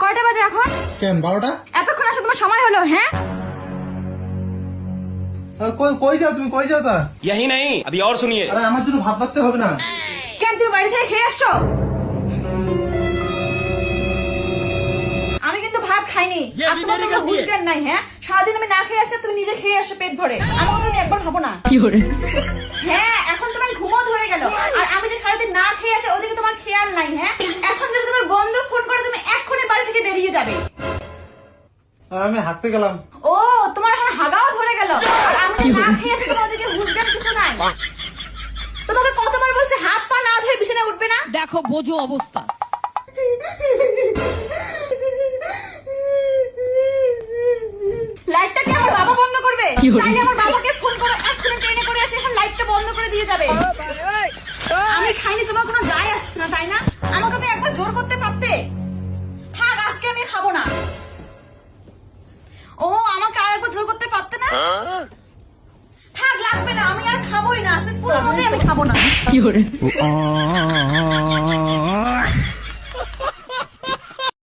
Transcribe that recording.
কয়টা বাজে এখন? কেন 12টা? এতক্ষণ আসে তোমার সময় হলো? হ্যাঁ, কই যাও তুমি? কই যাও তা? यही नहीं अभी और सुनिए। আরে আমার জন্য ভাত রাখতে হবে না? কেন তুমি বাড়ি থেকে খেয়ে আসছো? আমি কিন্তু ভাত খাইনি। আর তোমার তো কোনো হুঁশ জ্ঞান নাই। হ্যাঁ, সারাদিন আমি না খেয়ে আসছি, তুমি নিজে খেয়ে আসো পেট ভরে। আমাকে তুমি একবার ভাবো না? হ্যাঁ, এখন তোমার ঘুমও ধরে গেল। আর আমি যে সারাদিন না খেয়ে আসি ওদিকে তোমার খেয়াল নাই। হ্যাঁ, এখন যদি তোমার বন্ধু ফোন করে তুমি এক্ষুনি বাড়ি থেকে বেরিয়ে যাবে। আমি হাঁটতে গেলাম। ও, তোমার এখন হাগাও ধরে গেল। আর আমি যে না খেয়ে আসি তোমার ওদিকে হুঁশ জ্ঞান কিছু নাই। তোমাকে কতবার বলছে হাত পা না ধুয়ে বিছানায় উঠবে না? দেখো বোঝো অবস্থা। লাইটটা কি আমার বাবা বন্ধ করবে? তাই আমার বাবাকে ফোন করো, এক্ষুনি ট্রেনে করে এসে এখন লাইটটা বন্ধ করে দিয়ে যাবে। আমি খাইনি, তোমার কোনো যায় আসছে না তাই না? আমাকে তো একবার জোর করতে পারতে। থাক, আজকে আমি খাবো না। ও, আমাকে আর একবার জোর করতে পারতে না? থাক, লাগবে না, আমি আর খাবোই না। আজকে পুরো মতোই আমি খাবো না।